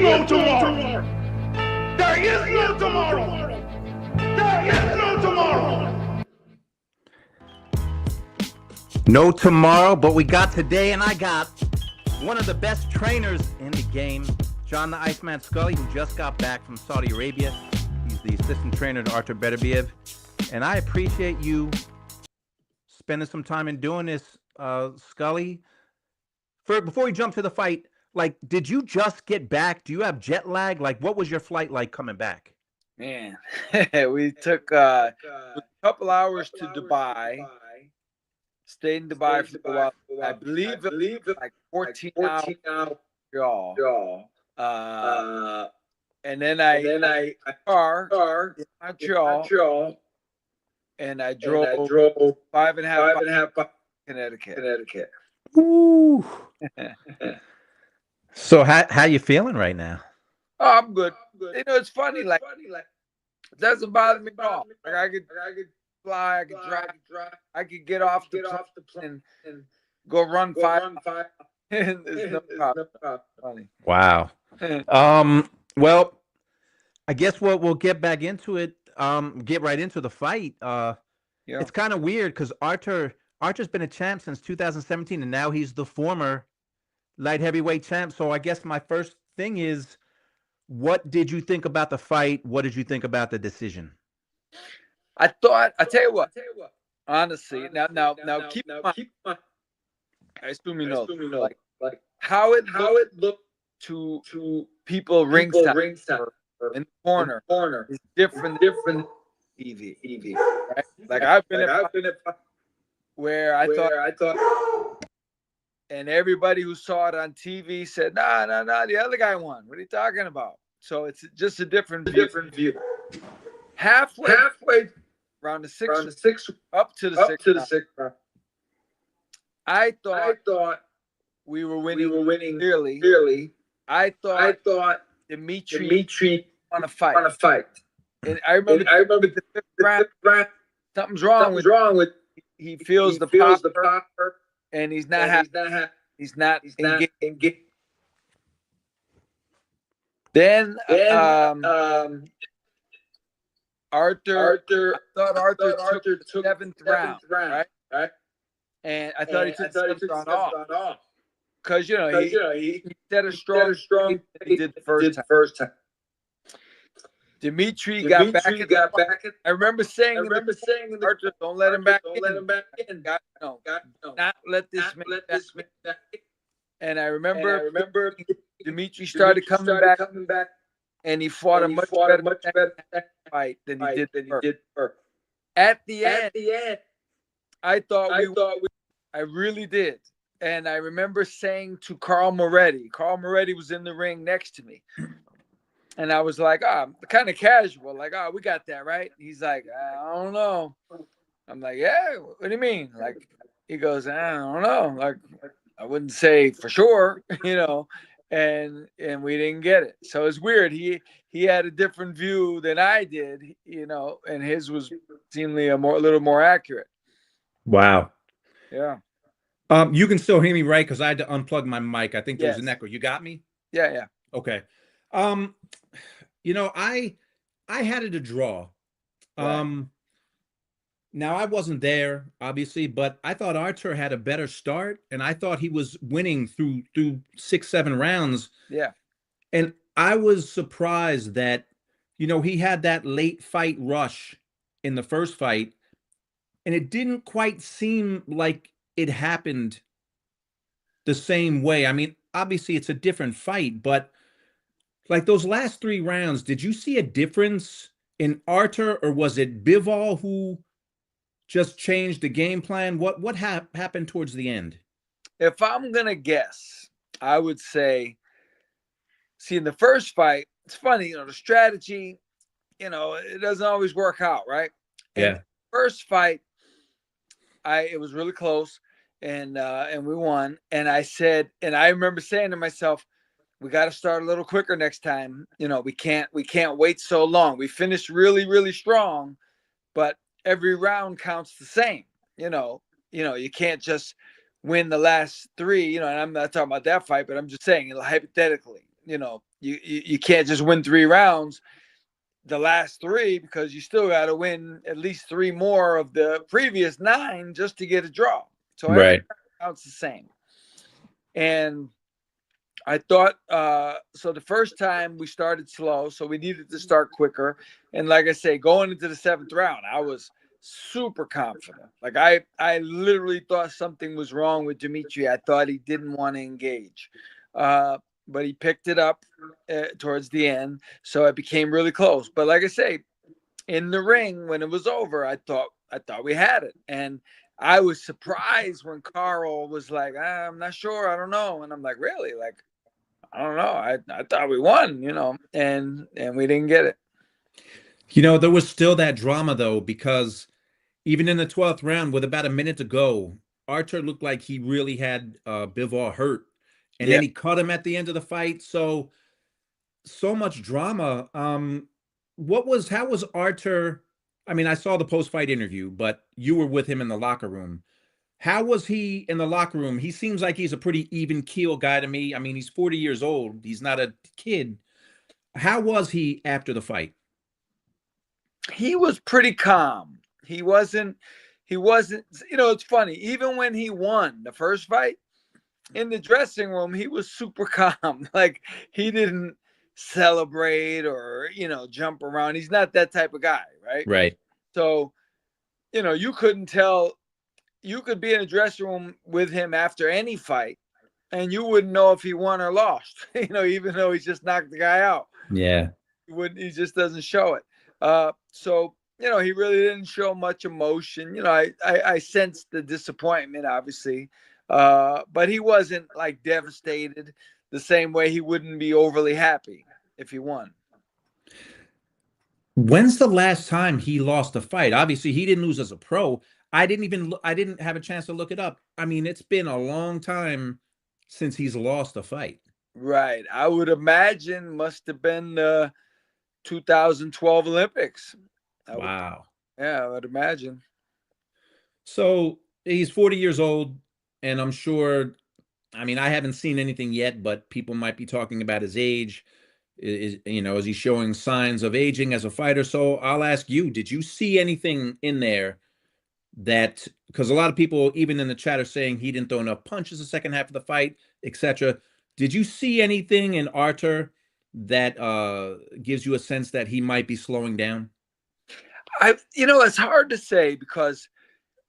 no tomorrow. There is no tomorrow. There is no tomorrow. No tomorrow, but we got today, and I got one of the best trainers in the game, John the Iceman Scully, who just got back from Saudi Arabia. He's the assistant trainer to Artur Beterbiev, and I appreciate you spending some time in doing this, Scully. Before we jump to the fight, like, did you just get back? Do you have jet lag? Like, what was your flight like coming back? Man, we took a couple hours to Dubai. Stayed in Dubai for a while. I believe it was like 14 hours. Y'all. And then I car in Montreal, and I drove 5.5 hours to Connecticut. Ooh. So how you feeling right now? Oh, I'm good. You know, it's funny. Like, it doesn't bother me at all. Like, I could fly, I could drive, I could get off the plane and go run 5 miles. There's no problem. Funny. Wow. Well, I guess we'll get back into it. Get right into the fight. It's kind of weird because Artur's been a champ since 2017, and now he's the former light heavyweight champ. So I guess my first thing is, what did you think about the fight? What did you think about the decision? I tell you what, honestly, now keep in mind, I assume you know, like how it looked to people ringside in the corner is different TV, right? Like I've been at where I thought, and everybody who saw it on TV said, nah, the other guy won. What are you talking about? So it's just a different view. Halfway around the sixth, up to the sixth round, I thought we were winning clearly. I thought Dimitri want to fight. And I remember the fifth round, something's wrong with he feels the popper, and he's not happy. He's not engaged. Then Artur took the seventh round, right? And I thought he took the seventh round off. Because, he set a strong he did the first time. Dimitri got back. I remember saying Artur, don't let him back in. Not let this man back. And I remember Dimitri started coming back, and he fought a much better fight than he did first. At the end, I thought I really did. And I remember saying to Carl Moretti was in the ring next to me. And I was like, kind of casual, like, we got that, right? He's like, I don't know. I'm like, yeah, what do you mean? Like, he goes, I don't know. Like, I wouldn't say for sure, and we didn't get it. So it's weird. He had a different view than I did, and his was seemingly a little more accurate. Wow. Yeah. You can still hear me, right? Because I had to unplug my mic. I think there was an echo. You got me? Yeah. Okay. I had it a draw. Right. Now I wasn't there, obviously, but I thought Artur had a better start, and I thought he was winning through 6-7 rounds. Yeah. And I was surprised that, he had that late fight rush in the first fight, and it didn't quite seem like it happened the same way. I mean, obviously it's a different fight, but like those last 3 rounds, did you see a difference in Artur, or was it Bivol who just changed the game plan? What happened towards the end? If I'm going to guess, I would say, in the first fight, it's funny, the strategy, it doesn't always work out, right? Yeah. In the first fight, it was really close, and we won. And I remember saying to myself, we got to start a little quicker next time. We can't wait so long. We finished really, really strong, but every round counts the same. You can't just win the last 3, and I'm not talking about that fight, but I'm just saying, hypothetically, you can't just win 3 rounds, the last 3, because you still got to win at least 3 more of the previous 9 just to get a draw. So every Right. round's the same. And I thought so the first time we started slow, so we needed to start quicker. And like I say, going into the 7th round, I was super confident. Like I literally thought something was wrong with Dimitri. I thought he didn't want to engage. But he picked it up towards the end, so it became really close. But like I say, in the ring when it was over, I thought we had it, and I was surprised when Carl was like, "I'm not sure, I don't know," and I'm like, "Really? Like, I don't know. I thought we won, and we didn't get it." There was still that drama though, because even in the 12th round, with about a minute to go, Artur looked like he really had Bivol hurt, and Yeah. then he cut him at the end of the fight. So much drama. How was Artur? I mean, I saw the post-fight interview, but you were with him in the locker room. How was he in the locker room? He seems like he's a pretty even keel guy to me. I mean, he's 40 years old. He's not a kid. How was he after the fight? He was pretty calm. He wasn't, it's funny. Even when he won the first fight in the dressing room, he was super calm. Like, he didn't celebrate or, jump around. He's not that type of guy, right? Right. So, you couldn't tell. You could be in a dressing room with him after any fight, and you wouldn't know if he won or lost. Even though he just knocked the guy out. Yeah. He just doesn't show it. So he really didn't show much emotion. I sensed the disappointment, obviously, but he wasn't like devastated the same way he wouldn't be overly happy if he won. When's the last time he lost a fight? Obviously, he didn't lose as a pro. I didn't have a chance to look it up. I mean, it's been a long time since he's lost a fight. Right. I would imagine must have been the 2012 Olympics. Wow. I would imagine. So he's 40 years old, and I'm sure, I mean, I haven't seen anything yet, but people might be talking about his age. Is he showing signs of aging as a fighter? So I'll ask you, did you see anything in there because a lot of people, even in the chat, are saying he didn't throw enough punches the second half of the fight, etc. Did you see anything in Artur that gives you a sense that he might be slowing down? It's hard to say because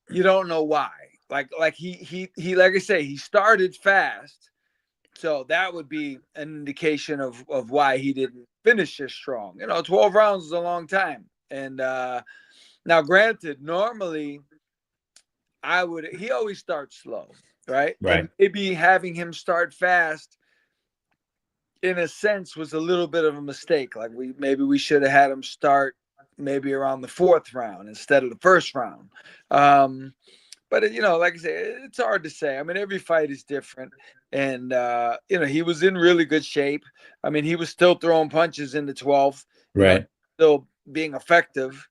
you don't know why. Like he like I say, he started fast, so that would be an indication of why he didn't finish as strong. 12 rounds is a long time, and now granted, normally he always starts slow, right? Right. And maybe having him start fast, in a sense, was a little bit of a mistake. Like we should have had him start maybe around the 4th round instead of the 1st round. But like I say, it's hard to say. I mean, every fight is different, and he was in really good shape. I mean, he was still throwing punches in the 12th, Right. still being effective.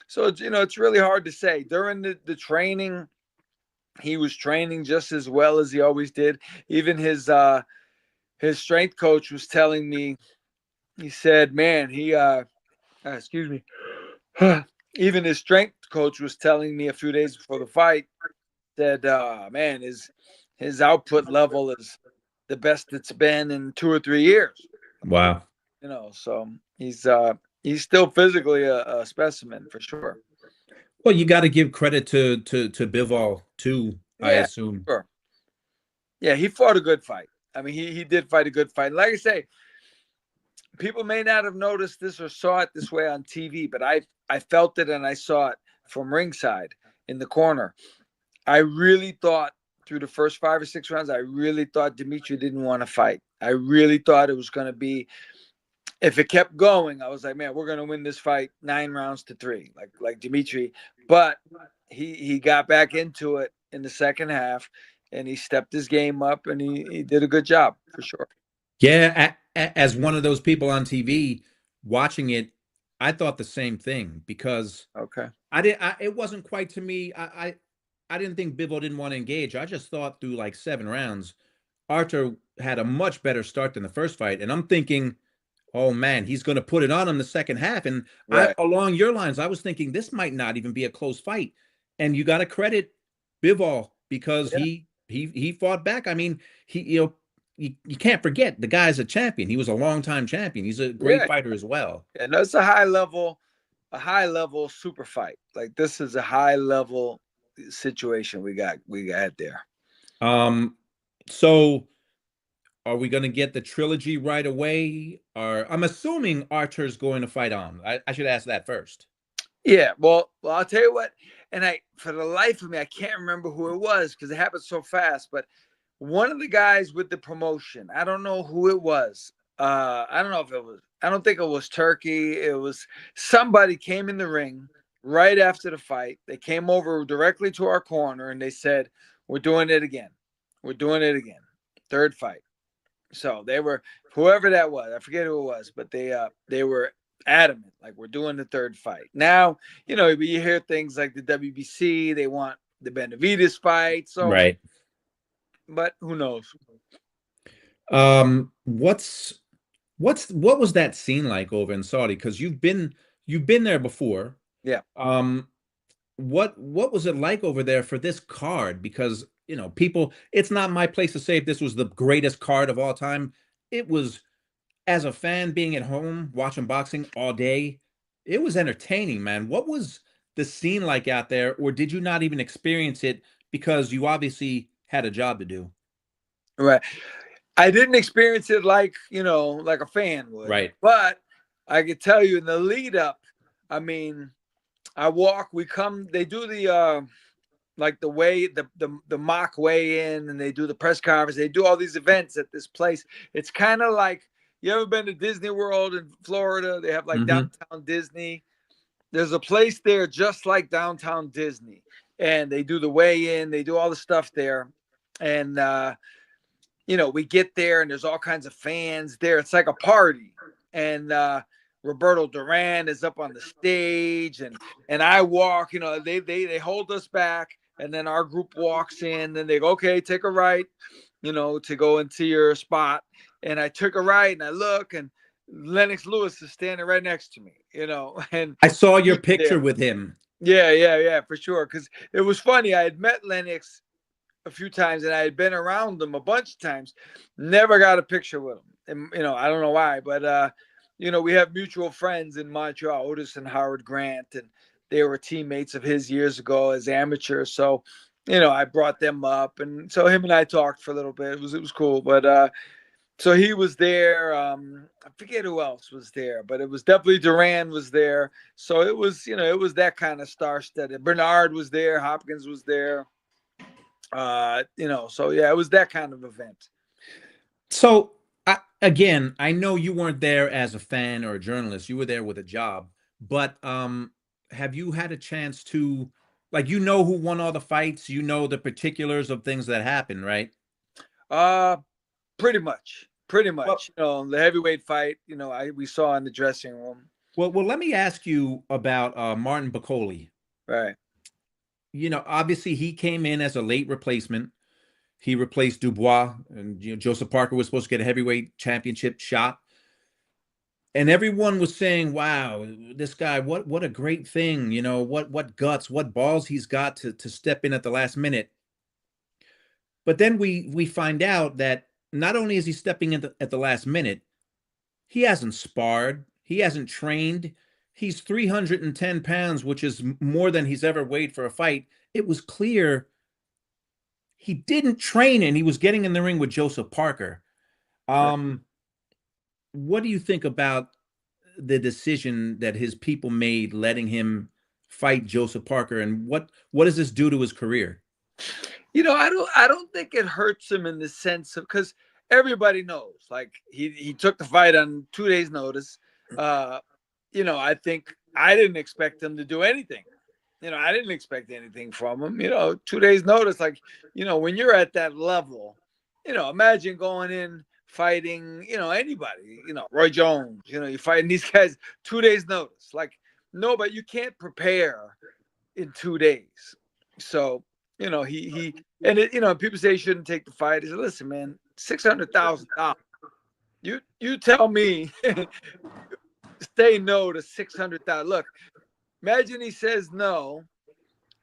So it's really hard to say. During the training, he was training just as well as he always did. Even his strength coach was telling me, he said, "Man, excuse me." Even his strength coach was telling me a few days before the fight, said, "Man, his output level is the best it's been in 2 or 3 years." Wow. So he's still physically a specimen for sure. Well, you got to give credit to Bivol too, I Yeah, assume. sure. Yeah, he fought a good fight. I mean, he did fight a good fight. Like I say, people may not have noticed this or saw it this way on TV, but I felt it and I saw it from ringside in the corner. I really thought through the first 5 or 6 rounds, I really thought Dimitri didn't want to fight. I really thought it was going to be, if it kept going, I was like, man, we're going to win this fight 9 rounds to 3, like Dimitri. But he got back into it in the second half, and he stepped his game up, and he did a good job for sure. Yeah, as one of those people on TV watching it, I thought the same thing because Okay. it wasn't quite to me. I didn't think Bivol didn't want to engage. I just thought through like 7 rounds, Artur had a much better start than the first fight, and I'm thinking, oh man, he's going to put it on him the second half. And Right. along your lines, I was thinking this might not even be a close fight. And you got to credit Bivol because Yeah. he fought back. I mean, you can't forget the guy's a champion. He was a longtime champion. He's a great Yeah. fighter as well. And that's a high level super fight. Like this is a high level situation we got there. So are we going to get the trilogy right away? Or I'm assuming Artur's going to fight on. I should ask that first. Yeah, well, I'll tell you what, and for the life of me, I can't remember who it was because it happened so fast. But one of the guys with the promotion, I don't know who it was. I don't know if it was. I don't think it was Turkey. It was somebody came in the ring right after the fight. They came over directly to our corner and they said, "We're doing it again. We're doing it again. Third fight." So they were whoever that was. I forget who it was, but they were adamant, like we're doing the third fight. Now, you hear things like the WBC, they want the Beterbievs fight. So right. But who knows? What was that scene like over in Saudi? Because you've been there before. Yeah. What was it like over there for this card? Because people, it's not my place to say if this was the greatest card of all time. It was, as a fan being at home watching boxing all day, it was entertaining, man. What was the scene like out there, or did you not even experience it because you obviously had a job to do? Right. I didn't experience it like a fan would. Right. But I could tell you in the lead up, I mean, they do the like the mock weigh in, and they do the press conference. They do all these events at this place. It's kind of like, you ever been to Disney World in Florida? They have like downtown Disney. There's a place there just like downtown Disney, and they do the weigh in. They do all the stuff there, and we get there and there's all kinds of fans there. It's like a party, and Roberto Duran is up on the stage, and I walk. They hold us back. And then our group walks in, then they go, okay, take a right, to go into your spot. And I took a right and I look, and Lennox Lewis is standing right next to me, and I saw your picture with him. Yeah, for sure. Because it was funny. I had met Lennox a few times and I had been around him a bunch of times, never got a picture with him. And, I don't know why, but, we have mutual friends in Montreal, Otis and Howard Grant, and they were teammates of his years ago as amateurs. So, I brought them up, and so him and I talked for a little bit. It was cool. But so he was there. I forget who else was there, but it was definitely Duran was there. So it was, it was that kind of star-studded. Bernard was there. Hopkins was there. So yeah, it was that kind of event. So I know you weren't there as a fan or a journalist. You were there with a job. But have you had a chance to, like, who won all the fights? The particulars of things that happened, right? Pretty much. Well, the heavyweight fight, we saw in the dressing room. Well, let me ask you about Martin Bakole. Right. Obviously he came in as a late replacement. He replaced Dubois, and Joseph Parker was supposed to get a heavyweight championship shot. And everyone was saying, wow, this guy, what a great thing, what guts, what balls he's got to step in at the last minute. But then we find out that not only is he stepping in at the last minute, he hasn't sparred, he hasn't trained. He's 310 pounds, which is more than he's ever weighed for a fight. It was clear he didn't train, and he was getting in the ring with Joseph Parker. What do you think about the decision that his people made, letting him fight Joseph Parker, and what does this do to his career? I don't think it hurts him in the sense of, because everybody knows, like he took the fight on 2 days' notice. I think I didn't expect him to do anything. I didn't expect anything from him. 2 days' notice, like, when you're at that level, imagine going in fighting, anybody, Roy Jones, you're fighting these guys 2 days' notice. Like, no, but you can't prepare in 2 days. So, people say he shouldn't take the fight. He said, listen, man, $600,000. You tell me, say no to 600,000. Look, imagine he says no,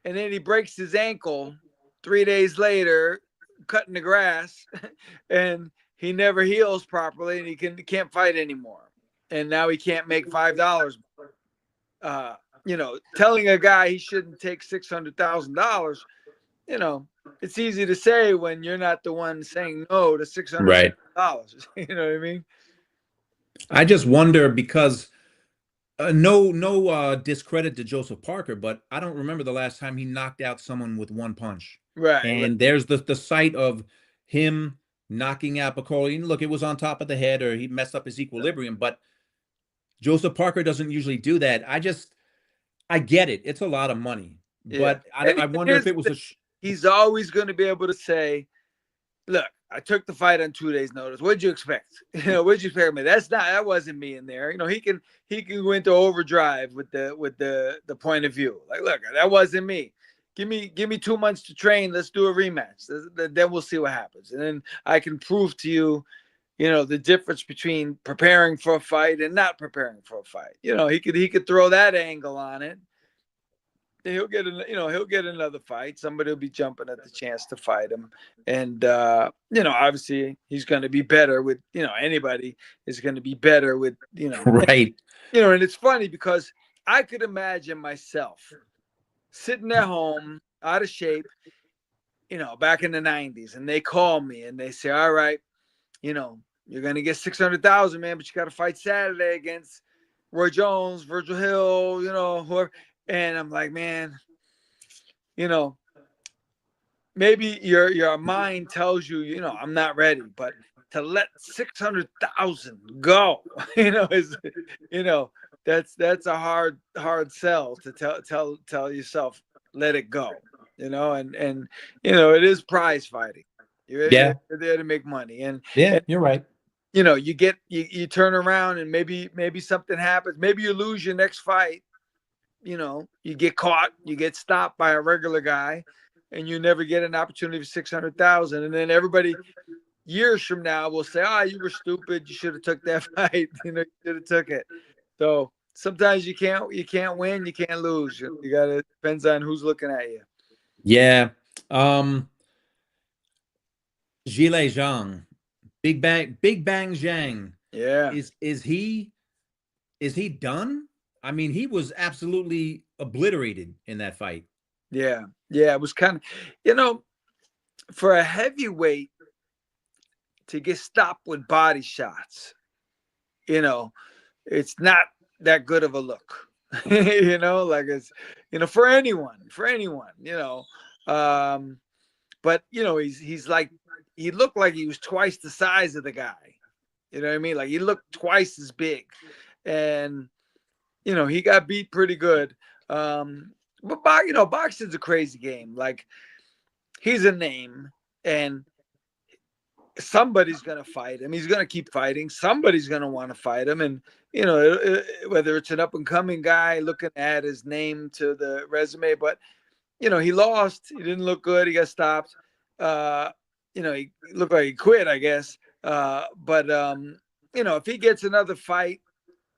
and then he breaks his ankle 3 days later, cutting the grass, and he never heals properly, and he can't fight anymore, and now he can't make $5. Telling a guy he shouldn't take $600,000. It's easy to say when you're not the one saying no to $600,000. Right. You know what I mean? I just wonder because no discredit to Joseph Parker, but I don't remember the last time he knocked out someone with one punch. Right. And there's the sight of him knocking out Bacoli. Look, it was on top of the head, or he messed up his equilibrium, but Joseph Parker doesn't usually do that. I get it. It's a lot of money, but I wonder if it was he's always going to be able to say, look, I took the fight on 2 days' notice. What'd you expect? What'd you expect me? That wasn't me in there. He can go into overdrive with the point of view. Like, look, that wasn't me. Give me 2 months to train. Let's do a rematch. Then we'll see what happens. And then I can prove to you, the difference between preparing for a fight and not preparing for a fight. He could throw that angle on it. He'll get another fight. Somebody will be jumping at the chance to fight him. And, obviously he's going to be better with, anybody is going to be better with, right. And it's funny because I could imagine myself sitting at home out of shape, back in the 90s, and they call me and they say, all right, you're going to get 600,000, man, but you got to fight Saturday against Roy Jones, Virgil Hill, whoever. And I'm like, man, maybe your mind tells you, I'm not ready, but to let 600,000 go, that's a hard sell to tell yourself, let it go, and it is prize fighting. You're there to make money. And you're right. You turn around and maybe something happens. Maybe you lose your next fight. You get caught, you get stopped by a regular guy, and you never get an opportunity for 600,000. And then everybody years from now will say, you were stupid. You should have took that fight. You should have took it. So sometimes you can't win, you can't lose. You gotta, depends on who's looking at you. Yeah. Zhilei Zhang, Big Bang Zhang. Yeah. Is he done? I mean, he was absolutely obliterated in that fight. Yeah. It was kind of, for a heavyweight to get stopped with body shots, it's not that good of a look, like it's, for anyone, but he's like, he looked like he was twice the size of the guy. You know what I mean? Like he looked twice as big, and he got beat pretty good. But boxing's a crazy game. Like, he's a name, and somebody's gonna fight him. He's gonna keep fighting. Somebody's gonna want to fight him, and whether it's an up and coming guy looking at his name to the resume, but he lost. He didn't look good. He got stopped. He looked like he quit, I guess. But if he gets another fight,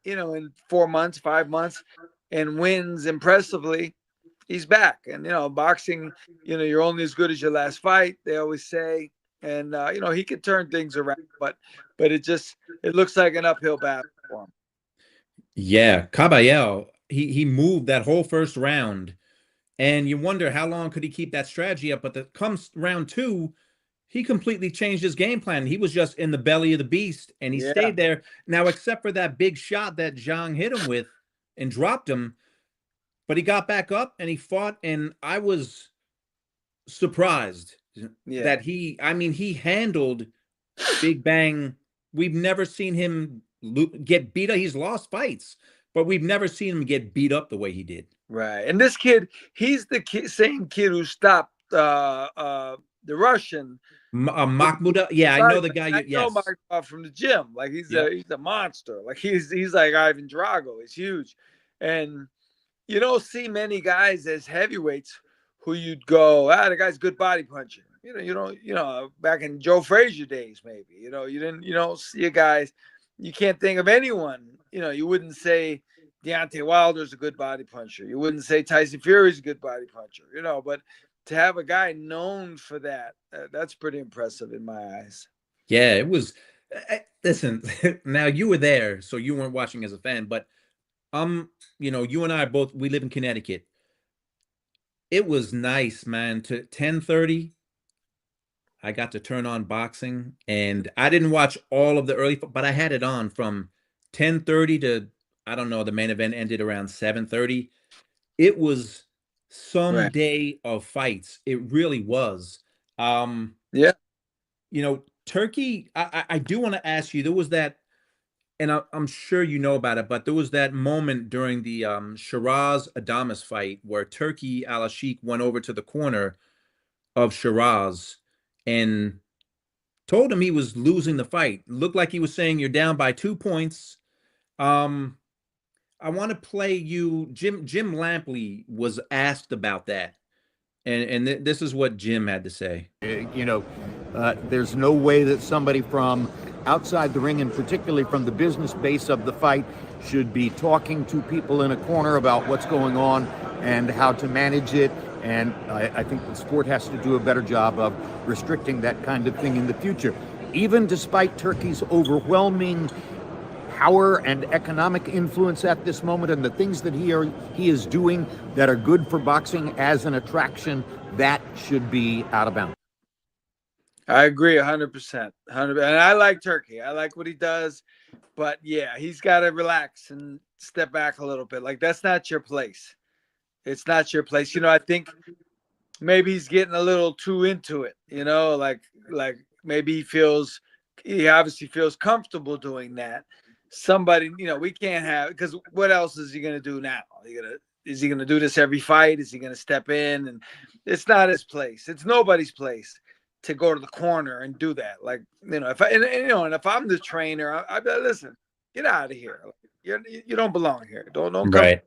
in 4 months, 5 months, and wins impressively, he's back. And, boxing, you're only as good as your last fight, they always say. And, he could turn things around, but it looks like an uphill battle for him. Yeah. Caballero, he moved that whole first round, and you wonder how long could he keep that strategy up. But comes round 2, he completely changed his game plan. He was just in the belly of the beast, and he stayed there. Now, except for that big shot that Zhang hit him with and dropped him, but he got back up and he fought, and I was surprised that he handled Big Bang. We've never seen him get beat up. He's lost fights, but we've never seen him get beat up the way he did. Right. And this kid, he's the same kid who stopped the Russian. Mahmoud. Yeah, I know the guy. I know Mahmoud from the gym. Like he's a monster. Like he's like Ivan Drago. He's huge. And you don't see many guys as heavyweights who you'd go, the guy's good body punching. back in Joe Frazier days, maybe, you don't see a guy, you can't think of anyone, you wouldn't say Deontay Wilder's a good body puncher. You wouldn't say Tyson Fury's a good body puncher, but to have a guy known for that, that's pretty impressive in my eyes. Yeah, it was. Listen, now you were there, so you weren't watching as a fan, but you and I both, we live in Connecticut. It was nice, man. To 10:30, I got to turn on boxing, and I didn't watch all of the early, but I had it on from 10:30 to, I don't know, the main event ended around 7:30. It was some Right. day of fights. It really was. Yeah. Turkey, I do want to ask you, there was that, and I'm sure you know about it, but there was that moment during the Shiraz Adames fight where Turkey Al-Ashik went over to the corner of Shiraz and told him he was losing the fight. Looked like he was saying, "You're down by 2 points." I want to play you. Jim Lampley was asked about that, and this is what Jim had to say. There's no way that somebody from outside the ring, and particularly from the business base of the fight, should be talking to people in a corner about what's going on and how to manage it. And I think the sport has to do a better job of restricting that kind of thing in the future. Even despite Turkey's overwhelming power and economic influence at this moment, and the things that he is doing that are good for boxing as an attraction, that should be out of bounds. I agree 100%. 100%. And I like Turkey. I like what he does. But yeah, he's got to relax and step back a little bit. Like, that's not your place. It's not your place. I think maybe he's getting a little too into it, like maybe he obviously feels comfortable doing that. Somebody, we can't have, because what else is he going to do now? Is he going to do this every fight? Is he going to step in? And it's not his place. It's nobody's place to go to the corner and do that. Like, if I'm the trainer, I'd be like, listen, get out of here. You don't belong here. Don't come. Right.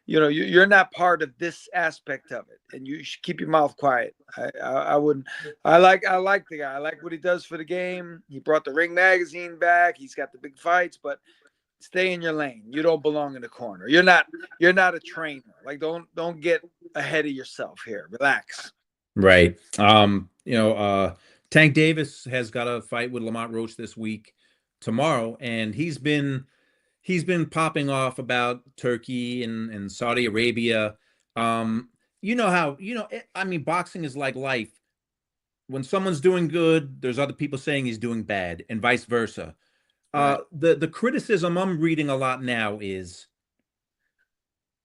You're not part of this aspect of it, and you should keep your mouth quiet. I wouldn't. I like the guy. I like what he does for the game. He brought the Ring magazine back. He's got the big fights, but stay in your lane. You don't belong in the corner. You're not a trainer. Like, don't get ahead of yourself here. Relax. Right. Tank Davis has got a fight with Lamont Roach this week, tomorrow, and he's been popping off about Turkey and Saudi Arabia. Boxing is like life. When someone's doing good, there's other people saying he's doing bad, and vice versa. The criticism I'm reading a lot now is,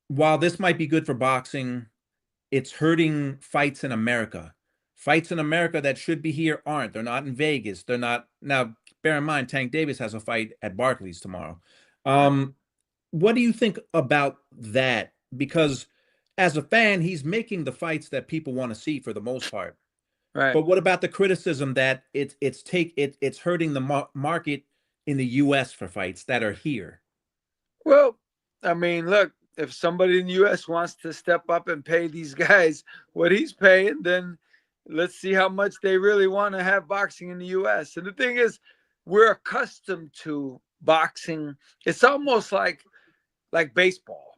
while this might be good for boxing, it's hurting fights in America. Fights in America that should be here aren't. They're not in Vegas. They're not. Now, bear in mind, Tank Davis has a fight at Barclays tomorrow. What do you think about that? Because as a fan, he's making the fights that people want to see for the most part. Right. But what about the criticism that it's hurting the market in the U.S. for fights that are here? Well, look, if somebody in the U.S. wants to step up and pay these guys what he's paying, then let's see how much they really want to have boxing in the U.S. And the thing is, we're accustomed to boxing. It's almost like baseball,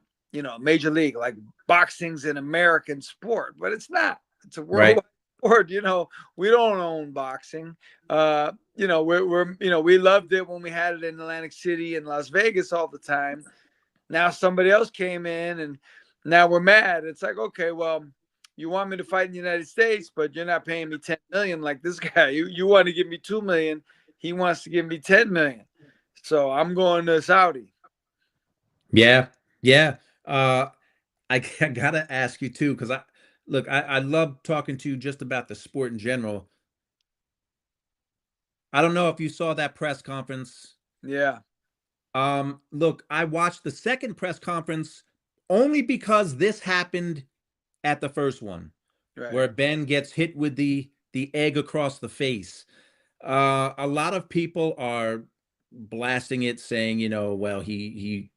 Major League. Like, boxing's an American sport, but it's not. It's a worldwide sport. We don't own boxing. We loved it when we had it in Atlantic City and Las Vegas all the time. Now somebody else came in, and now we're mad. It's like, okay, well, you want me to fight in the United States, but you're not paying me $10 million like this guy. You want to give me $2 million. He wants to give me $10 million. So I'm going to Saudi. Yeah. I gotta ask you too, because I love talking to you just about the sport in general. I don't know if you saw that press conference. Yeah. Look, I watched the second press conference only because this happened at the first one, Right. where Ben gets hit with the egg across the face. A lot of people are blasting it, saying, well, he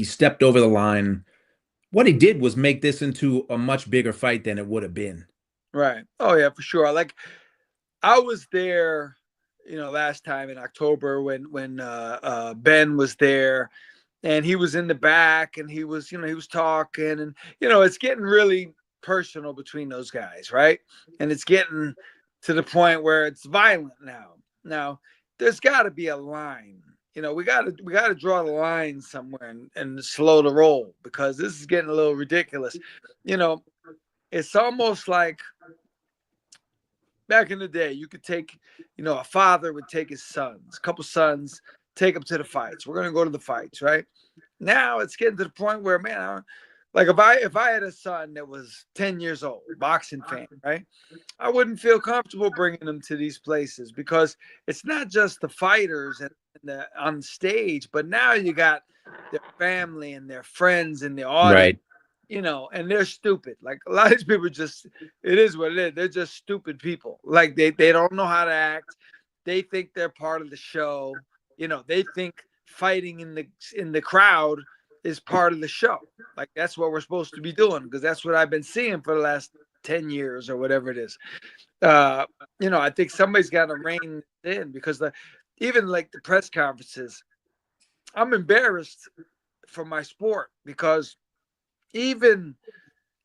stepped over the line. What he did was make this into a much bigger fight than it would have been. Right. Oh yeah, for sure. Like I was there, last time in October when Ben was there, and he was in the back, and he was talking, and it's getting really personal between those guys, right? And it's getting to the point where it's violent now. Now, there's got to be a line. We got to draw the line somewhere and slow the roll, because this is getting a little ridiculous. It's almost like back in the day, you could take, a father would take his sons, a couple sons, take them to the fights. We're gonna go to the fights, right? Now it's getting to the point where, man, like if I had a son that was 10 years old, boxing fan, right? I wouldn't feel comfortable bringing them to these places, because it's not just the fighters on stage, but now you got their family and their friends in the audience, Right. and they're stupid. Like a lot of these people it is what it is. They're just stupid people. Like they don't know how to act. They think they're part of the show. They think fighting in the crowd is part of the show. Like that's what we're supposed to be doing, because that's what I've been seeing for the last 10 years or whatever it is. I think somebody's got to rein it in, because even like the press conferences, I'm embarrassed for my sport, because even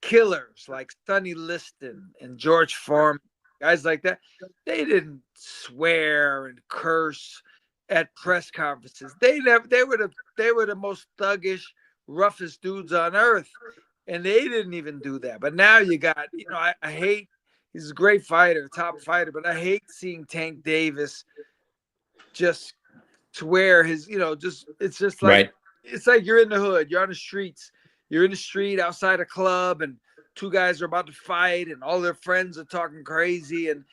killers like Sonny Liston and George Foreman, guys like that, they didn't swear and curse at press conferences. They were the most thuggish, roughest dudes on earth, and they didn't even do that. But now you got, I hate. He's a great fighter, top fighter, but I hate seeing Tank Davis just swear it's just like, Right. it's like you're in the hood, you're on the streets, you're in the street outside a club, and two guys are about to fight, and all their friends are talking crazy, and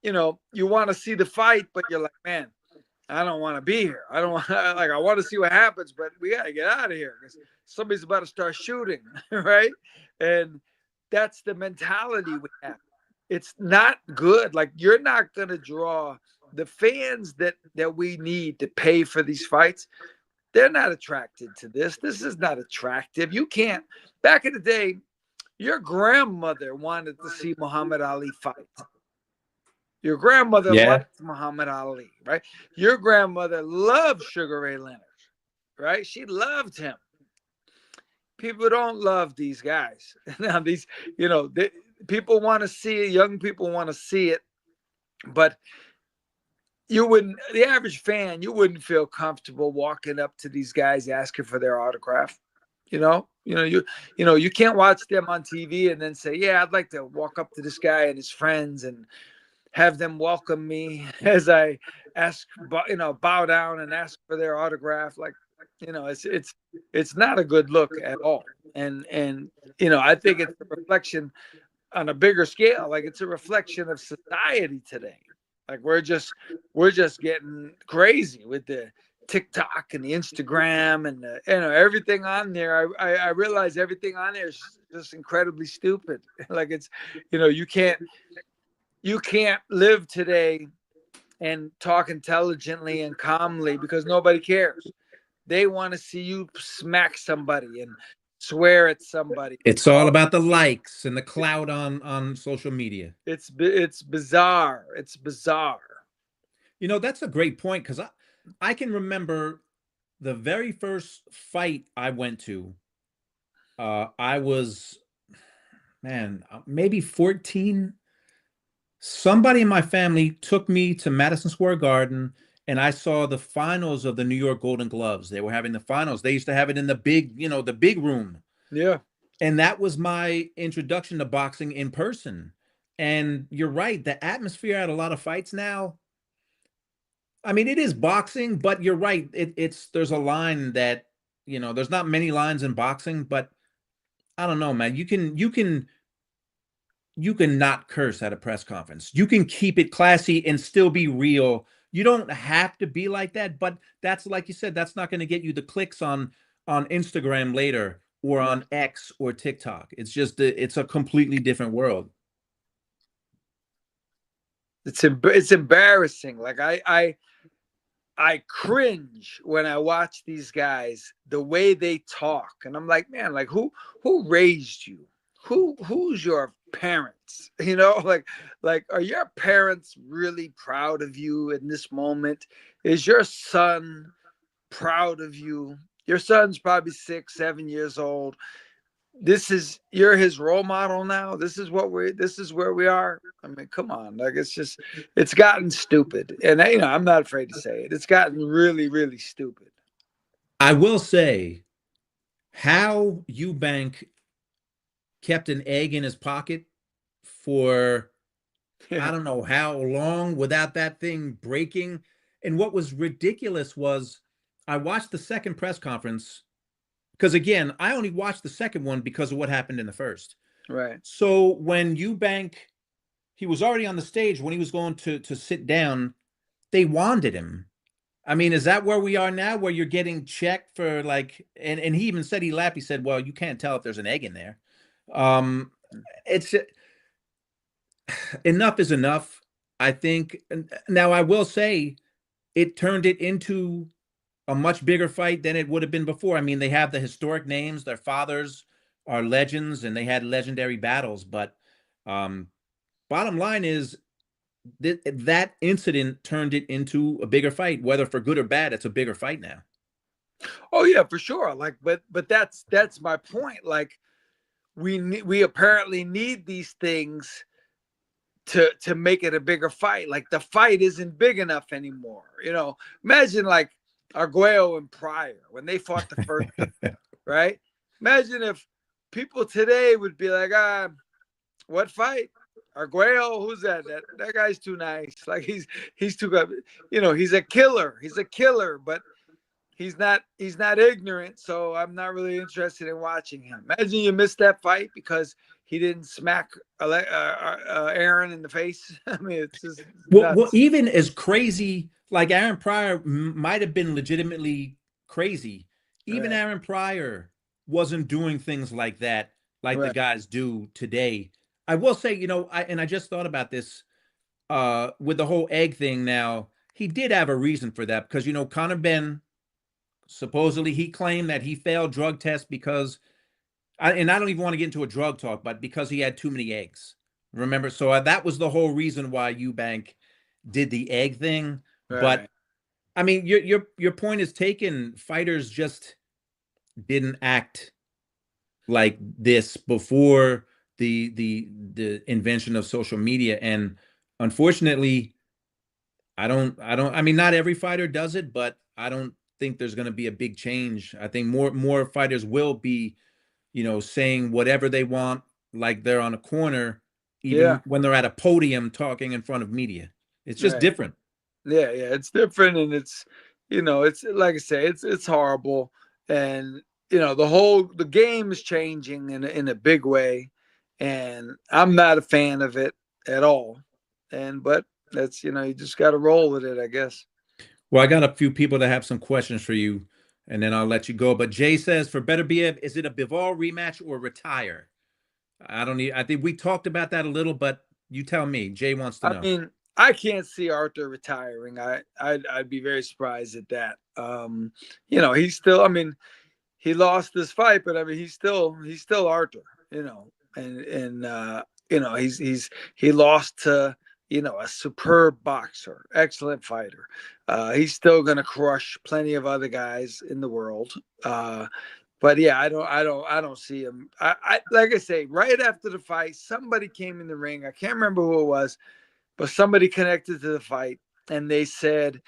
you want to see the fight, but you're like, man, I don't want to be here. I don't want like I want to see what happens, but we gotta get out of here because somebody's about to start shooting, right? And that's the mentality we have. It's not good. Like you're not gonna draw the fans that we need to pay for these fights. They're not attracted to this. This is not attractive. You can't. Back in the day, your grandmother wanted to see Muhammad Ali fight. Your grandmother Yeah. liked Muhammad Ali, right? Your grandmother loved Sugar Ray Leonard, right? She loved him. People don't love these guys. Now, people want to see it. Young people want to see it, but the average fan, you wouldn't feel comfortable walking up to these guys asking for their autograph. You can't watch them on TV and then say, yeah, I'd like to walk up to this guy and his friends and have them welcome me as I bow down and ask for their autograph. Like, it's not a good look at all. And I think it's a reflection on a bigger scale. Like it's a reflection of society today. Like we're just getting crazy with the TikTok and the Instagram and everything on there. I realize everything on there is just incredibly stupid. Like it's, you can't live today and talk intelligently and calmly because nobody cares. They want to see you smack somebody and swear at somebody. It's all about the likes and the clout on social media. It's bizarre. It's bizarre. That's a great point, because I can remember the very first fight I went to. I was, man, maybe 14. Somebody in my family took me to Madison Square Garden, and I saw the finals of the New York Golden Gloves. They were having the finals. They used to have it in the big room. Yeah. And that was my introduction to boxing in person. And you're right, the atmosphere at a lot of fights now, I mean, it is boxing, but you're right. There's a line that, there's not many lines in boxing, but I don't know, man. You can not curse at a press conference. You can keep it classy and still be real. You don't have to be like that, but that's, like you said, that's not going to get you the clicks on Instagram later or on X or TikTok. It's just it's a completely different world. It's embarrassing. Like I cringe when I watch these guys, the way they talk. And I'm like, man, like who raised you? who's your parents? Like are your parents really proud of you in this moment? Is your son proud of you? Your son's probably 6, 7 years old. You're his role model now. This is where we are. I mean, come on. Like, it's gotten stupid. And I'm not afraid to say it. It's gotten really, really stupid. I will say how Eubank kept an egg in his pocket for I don't know how long without that thing breaking. And what was ridiculous was I watched the second press conference because, again, I only watched the second one because of what happened in the first. Right. So when Eubank, he was already on the stage when he was going to sit down, they wanded him. I mean, is that where we are now, where you're getting checked for like, and he even said, he laughed, he said, well, you can't tell if there's an egg in there. It's enough is enough, I think. Now, I will say it turned it into a much bigger fight than it would have been before. I mean, they have the historic names, their fathers are legends, and they had legendary battles. But bottom line is that incident turned it into a bigger fight, whether for good or bad. It's a bigger fight now. Oh yeah, for sure. Like, but that's my point. Like, we apparently need these things to make it a bigger fight. Like, the fight isn't big enough anymore. Imagine like Arguello and Pryor when they fought the first right? Imagine if people today would be like, what fight? Arguello, who's that? That guy's too nice. Like, he's too good. He's a killer. He's a killer, but he's not ignorant. So I'm not really interested in watching him. Imagine you missed that fight because he didn't smack Aaron in the face. I mean, it's just well, even as crazy, like Aaron Pryor might have been legitimately crazy. Even Right. Aaron Pryor wasn't doing things like that, like Right. the guys do today. I will say, I just thought about this with the whole egg thing. Now, he did have a reason for that because, Conor Benn, supposedly he claimed that he failed drug tests because, and I don't even want to get into a drug talk, but because he had too many eggs. Remember? So that was the whole reason why Eubank did the egg thing. Right. But I mean, your point is taken. Fighters just didn't act like this before the invention of social media, and unfortunately, I mean, not every fighter does it, but I don't think there's going to be a big change. I think more fighters will be, saying whatever they want, like they're on a corner, even when they're at a podium talking in front of media. It's just different. Yeah, it's different, and it's it's like I say, it's horrible, and the game is changing in a big way, and I'm not a fan of it at all. But that's you just got to roll with it, I guess. Well, I got a few people that have some questions for you, and then I'll let you go. But Jay says, for Beterbiev, is it a Bivol rematch or retire? I think we talked about that a little, but you tell me. Jay wants to know. I mean, I can't see Artur retiring. I'd be very surprised at that. He's still. I mean, he lost this fight, but I mean, he's still Artur. He lost to a superb boxer, excellent fighter. He's still gonna crush plenty of other guys in the world. But yeah, I don't see him. I like I say, right after the fight, somebody came in the ring. I can't remember who it was, but somebody connected to the fight, and they said,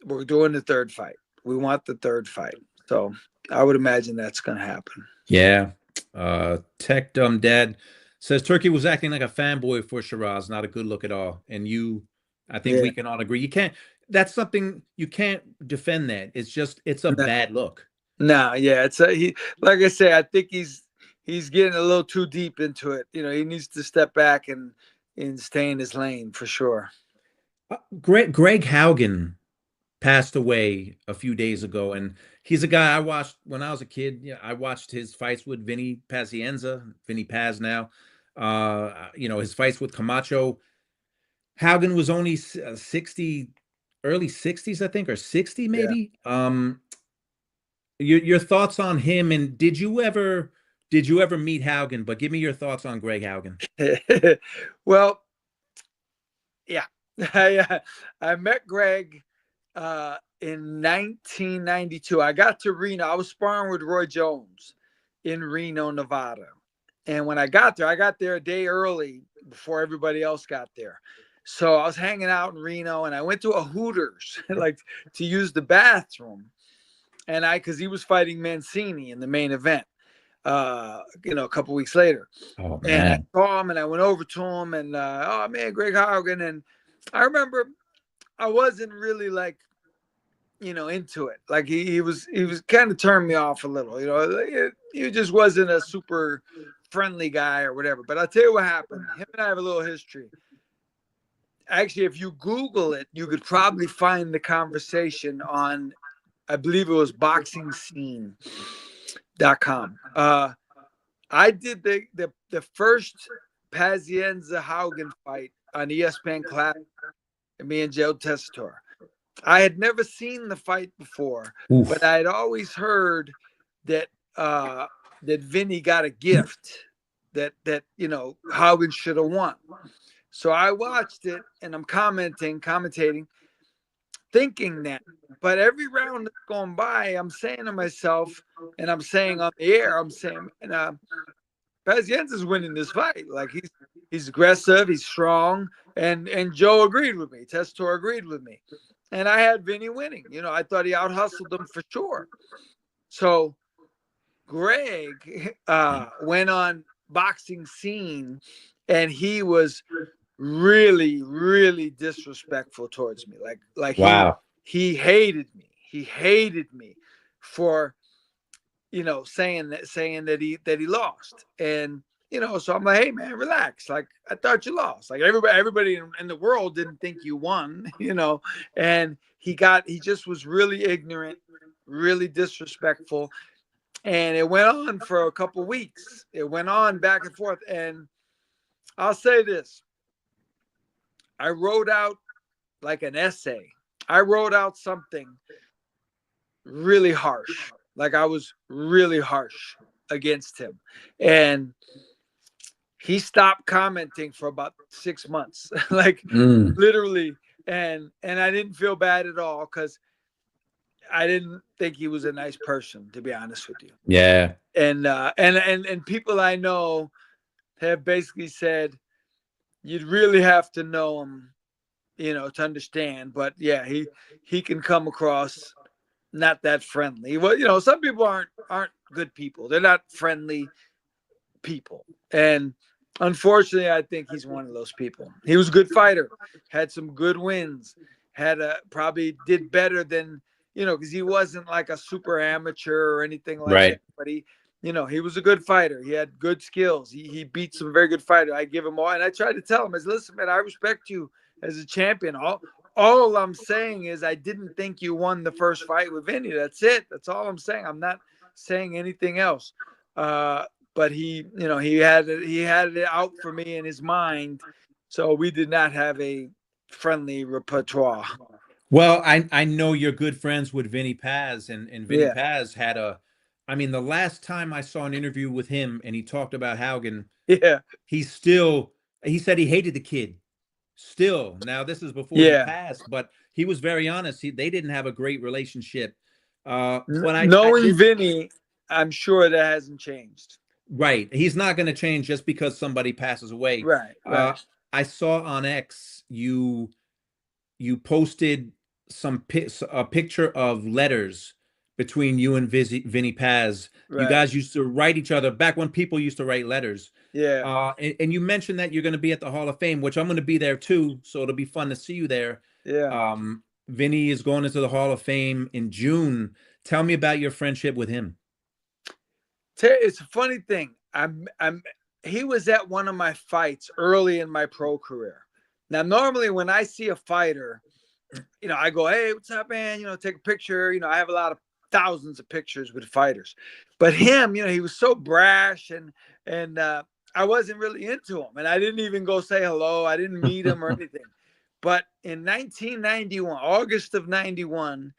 "We're doing the third fight. We want the third fight." So I would imagine that's going to happen. Yeah. Tech Dumb Dad says Turkey was acting like a fanboy for Shiraz. Not a good look at all. And I think we can all agree. You can't. That's something you can't defend. That it's a bad look. No, yeah, like I say, I think he's getting a little too deep into it. He needs to step back and stay in his lane for sure. Greg Haugen passed away a few days ago, and he's a guy I watched when I was a kid. Yeah, I watched his fights with Vinny Pazienza, Vinny Paz now. His fights with Camacho. Haugen was only 60, early 60s, I think, or 60 maybe. Yeah. Your thoughts on him, and did did you ever meet Haugen? But give me your thoughts on Greg Haugen. Well, yeah, I met Greg in 1992. I got to Reno. I was sparring with Roy Jones in Reno, Nevada. And when I got there a day early before everybody else got there. So I was hanging out in Reno, and I went to a Hooters like to use the bathroom. And because he was fighting Mancini in the main event, a couple weeks later. Oh, And I man. saw him, and I went over to him, and oh man, Greg Haugen. And I remember I wasn't really like, into it. Like he was kind of turned me off a little. He just wasn't a super friendly guy or whatever. But I'll tell you what happened. Him and I have a little history. Actually, if you Google it, you could probably find the conversation on, I believe it was boxingscene.com. I did the first Pazienza Haugen fight on ESPN Classic, me and Joe Tessitore. I had never seen the fight before, Oof. but I had always heard that that Vinny got a gift that Haugen should have won. So I watched it, and I'm commentating, thinking that. But every round that's going by, I'm saying to myself, and I'm saying on the air, I'm saying, Pazienza's winning this fight. Like he's aggressive, he's strong, and Joe agreed with me. Tessitore agreed with me. And I had Vinny winning. I thought he out-hustled him for sure. So Greg went on Boxing Scene, and he was really, really disrespectful towards me. Like Wow. he hated me. He hated me for saying that he lost. And so I'm like, hey man, relax. Like I thought you lost. Like everybody in the world didn't think you won, and he just was really ignorant, really disrespectful. And it went on for a couple of weeks. It went on back and forth. And I'll say this. I wrote out like an essay. I wrote out something really harsh. Like I was really harsh against him. And he stopped commenting for about 6 months, like literally. And I didn't feel bad at all because I didn't think he was a nice person, to be honest with you. Yeah. And people I know have basically said you'd really have to know him, to understand. But yeah, he can come across not that friendly. Well, some people aren't good people. They're not friendly people. And unfortunately, I think he's one of those people. He was a good fighter, had some good wins, probably did better than, because he wasn't like a super amateur or anything like that. But he was a good fighter. He had good skills. He beat some very good fighters. I give him all. And I tried to tell him, listen, man, I respect you as a champion. All I'm saying is I didn't think you won the first fight with Vinny. That's it. That's all I'm saying. I'm not saying anything else. But he had it out for me in his mind. So we did not have a friendly repertoire. Well, I know you're good friends with Vinny Paz, and Vinny Paz had the last time I saw an interview with him and he talked about Haugen, he said he hated the kid. Still, now this is before he passed, but he was very honest. They didn't have a great relationship. But knowing Vinny, I'm sure that hasn't changed. Right. He's not going to change just because somebody passes away. Right. I saw on X you posted a picture of letters between you and Vinny Paz. Right. You guys used to write each other back when people used to write letters. Yeah. And you mentioned that you're going to be at the Hall of Fame, which I'm going to be there too. So it'll be fun to see you there. Yeah. Vinny is going into the Hall of Fame in June. Tell me about your friendship with him. It's a funny thing. He was at one of my fights early in my pro career. Now, normally when I see a fighter, I go, hey, what's up, man? Take a picture. I have a lot of thousands of pictures with fighters. But him, he was so brash and I wasn't really into him. And I didn't even go say hello. I didn't meet him or anything. But in 1991, August of 91,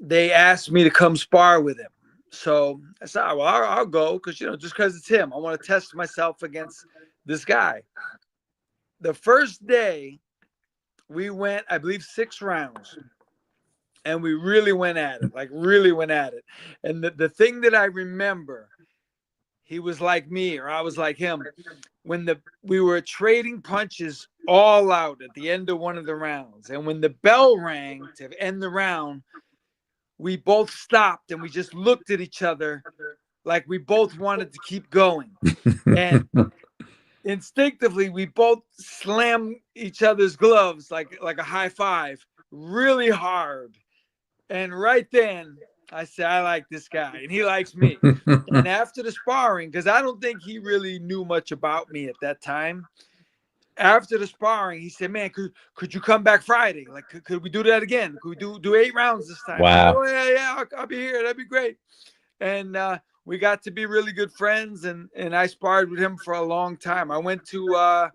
they asked me to come spar with him. So I said, well, I'll go because, just because it's him. I want to test myself against this guy. The first day we went, I believe, 6 rounds. And we really went at it, like really went at it. And the thing that I remember, he was like me or I was like him. When we were trading punches all out at the end of one of the rounds. And when the bell rang to end the round, we both stopped and we just looked at each other like we both wanted to keep going. And instinctively, we both slammed each other's gloves like a high five really hard. And right then, I said, I like this guy, and he likes me. And after the sparring, because I don't think he really knew much about me at that time, after the sparring, he said, man, could you come back Friday? Like, could we do that again? Could we do 8 rounds this time? Wow. I said, yeah, I'll be here. That'd be great. And we got to be really good friends, and I sparred with him for a long time. I went to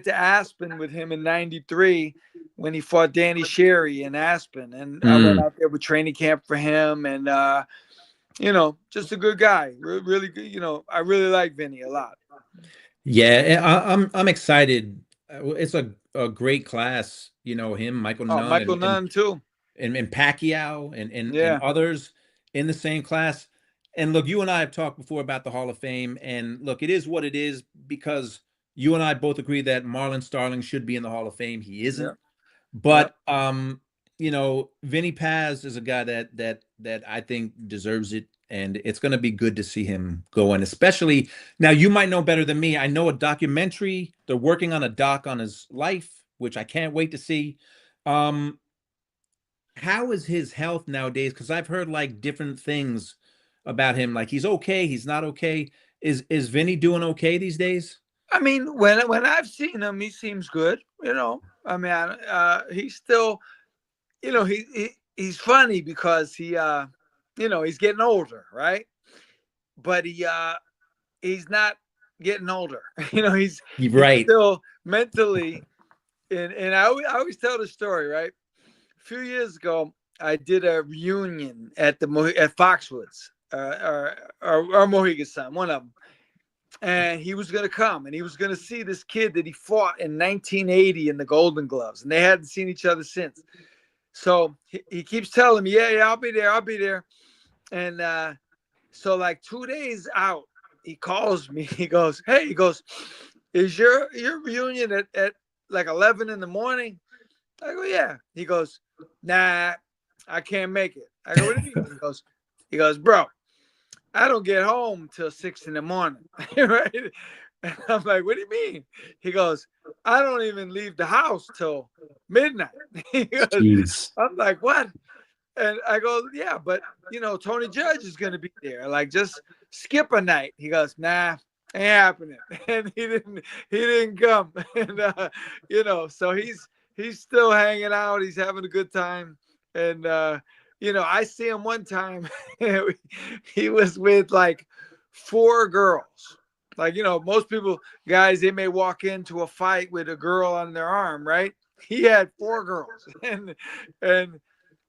Aspen with him in '93 when he fought Danny Sherry in Aspen, and I went out there with training camp for him, and just a good guy, really good. I really like Vinny a lot. Yeah, I'm excited. It's a great class. Him, Michael Nunn, Michael Nunn too, and Pacquiao and yeah, others in the same class. And look, you and I have talked before about the Hall of Fame, and look, it is what it is because you and I both agree that Marlon Starling should be in the Hall of Fame. He isn't, yeah. but Vinny Paz is a guy that I think deserves it, and it's going to be good to see him go in. Especially now, you might know better than me. I know a documentary. They're working on a doc on his life, which I can't wait to see. How is his health nowadays? Because I've heard like different things about him. Like he's okay, he's not okay. Is Vinny doing okay these days? I mean, when I've seen him, he seems good. I mean, he's still, he's funny because he's getting older, right? But he's not getting older. He's Right. still mentally. And I always tell the story, right? A few years ago, I did a reunion at Foxwoods, or Mohegan Sun, one of them. And he was going to come and he was going to see this kid that he fought in 1980 in the Golden Gloves. And they hadn't seen each other since. So he keeps telling me, yeah, I'll be there. And so like 2 days out, he calls me. He goes, hey, is your reunion at like 11 in the morning? I go, yeah. He goes, nah, I can't make it. I go, what do you mean? He goes, bro, I don't get home till 6 in the morning. Right? And I'm like, what do you mean? He goes, I don't even leave the house till midnight. He goes, Jeez. I'm like, what? And I go, yeah, but Tony Judge is going to be there. Like, just skip a night. He goes, nah, ain't happening. And he didn't come. And so he's still hanging out. He's having a good time. And I see him one time. He was with like 4 girls. Like, most people, guys, they may walk into a fight with a girl on their arm, right? He had 4 girls. And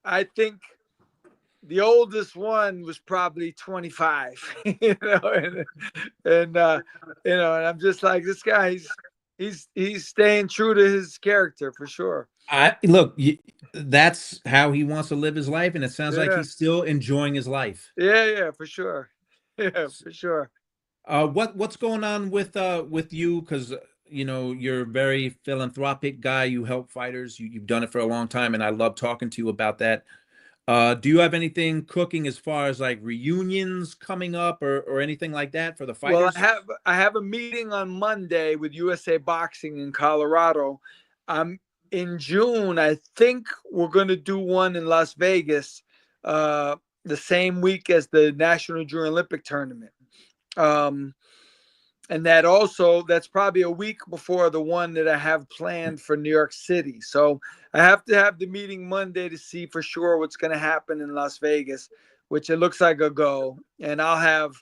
I think the oldest one was probably 25, and I'm just like, this guy, he's staying true to his character for sure. That's how he wants to live his life, and it sounds like he's still enjoying his life. Yeah, for sure. Yeah, for sure. What's going on with you? Because you're a very philanthropic guy. You help fighters. You've done it for a long time, and I love talking to you about that. Do you have anything cooking as far as like reunions coming up or anything like that for the fighters? Well, I have a meeting on Monday with USA Boxing in Colorado. In June, I think we're going to do one in Las Vegas the same week as the National Junior Olympic Tournament. And that's probably a week before the one that I have planned for New York City. So I have to have the meeting Monday to see for sure what's going to happen in Las Vegas, which it looks like a go. And I'll have,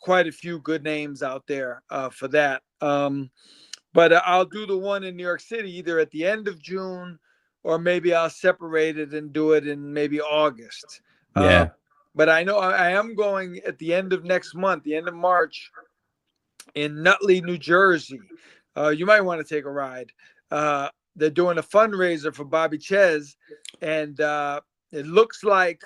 quite a few good names out there for that. But I'll do the one in New York City either at the end of June or maybe I'll separate it and do it in maybe August. Yeah. but I know I am going at the end of next month, the end of March, in Nutley, New Jersey. You might want to take a ride. They're doing a fundraiser for Bobby Ches, and it looks like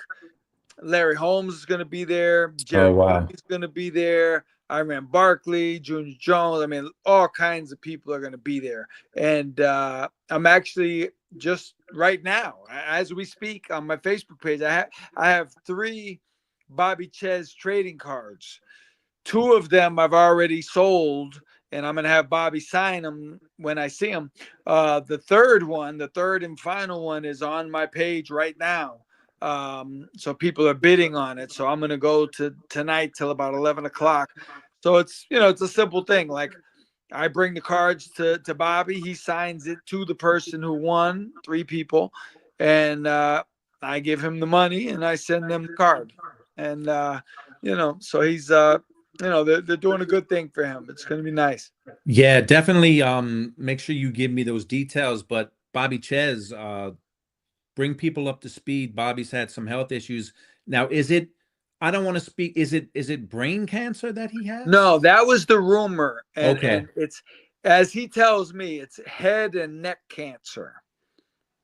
Larry Holmes is going to be there. Oh, Jerry wow. is going to be there. Iran Barkley, Junior Jones. I mean, all kinds of people are going to be there. And I'm actually just right now, as we speak, on my Facebook page, I have 3 Bobby Ches trading cards. 2 of them I've already sold, and I'm going to have Bobby sign them when I see them. The third and final one is on my page right now. So people are bidding on it. So I'm going to go to tonight till about 11 o'clock. So it's, it's a simple thing. Like, I bring the cards to Bobby. He signs it to the person who won, 3 people. And I give him the money and I send them the card. And, so he's, they're doing a good thing for him. It's going to be nice. Yeah, definitely. Make sure you give me those details. But Bobby Ches, bring people up to speed. Bobby's had some health issues. Now, I don't want to speak. Is it brain cancer that he has? No, that was the rumor. And it's, as he tells me, it's head and neck cancer.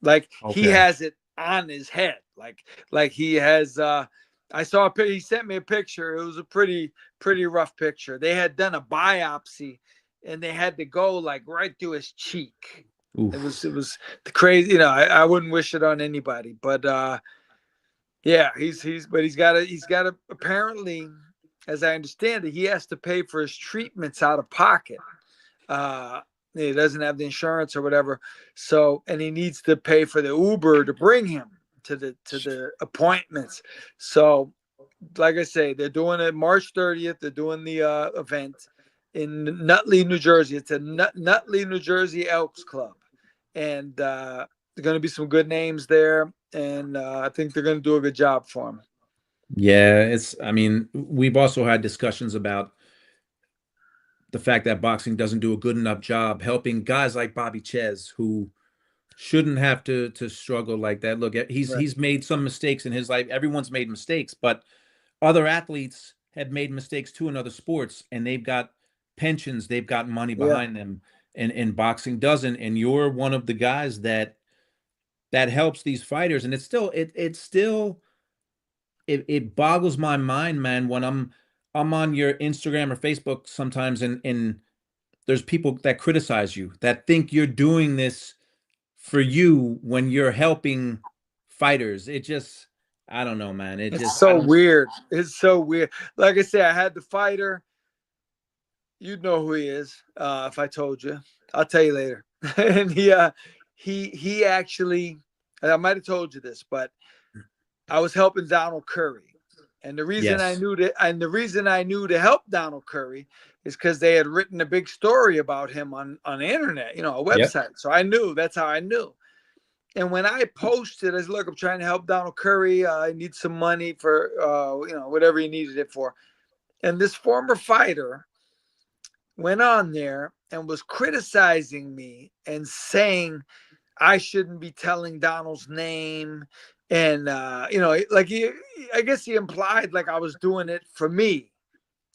Like, he has it on his head. Like he has, I saw a picture. He sent me a picture. It was a pretty rough picture. They had done a biopsy and they had to go like right through his cheek. Oof. It was crazy. I wouldn't wish it on anybody, but yeah, he's got to apparently, as I understand it, he has to pay for his treatments out of pocket. He doesn't have the insurance or whatever. So, and he needs to pay for the Uber to bring him to the appointments. So, like I say, they're doing it March 30th. They're doing the event in Nutley, New Jersey. It's a Nutley, New Jersey Elks Club. And there are going to be some good names there. And I think they're going to do a good job for him. Yeah, we've also had discussions about the fact that boxing doesn't do a good enough job helping guys like Bobby Ches, who shouldn't have to struggle like that. Look, he's made some mistakes in his life. Everyone's made mistakes, but other athletes have made mistakes too in other sports, and they've got pensions, they've got money behind them, and boxing doesn't. And you're one of the guys that helps these fighters, and it boggles my mind, man, when I'm on your Instagram or Facebook sometimes, and there's people that criticize you, that think you're doing this for you when you're helping fighters. It just, I don't know, man. It's so weird. It's so weird. Like I said, I had the fighter. You'd know who he is if I told you. I'll tell you later. And he actually, I might have told you this, but I was helping Donald Curry. And the reason I knew to help Donald Curry is because they had written a big story about him on the internet, a website. Yep. So I knew. That's how I knew. And when I posted, I said, look, I'm trying to help Donald Curry. I need some money for, whatever he needed it for. And this former fighter went on there and was criticizing me and saying I shouldn't be telling Donald's name. And, I guess he implied like I was doing it for me.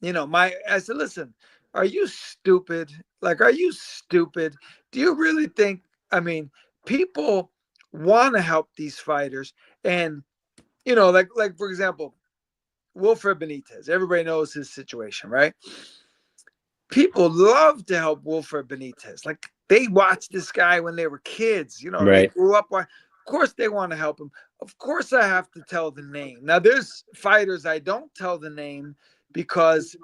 I said, listen, are you stupid? Like, are you stupid? Do you really think, people want to help these fighters? And, like for example, Wilfred Benitez, everybody knows his situation, right? People love to help Wilfred Benitez. Like, they watched this guy when they were kids, they grew up. Of course they want to help him. Of course I have to tell the name. Now there's fighters I don't tell the name because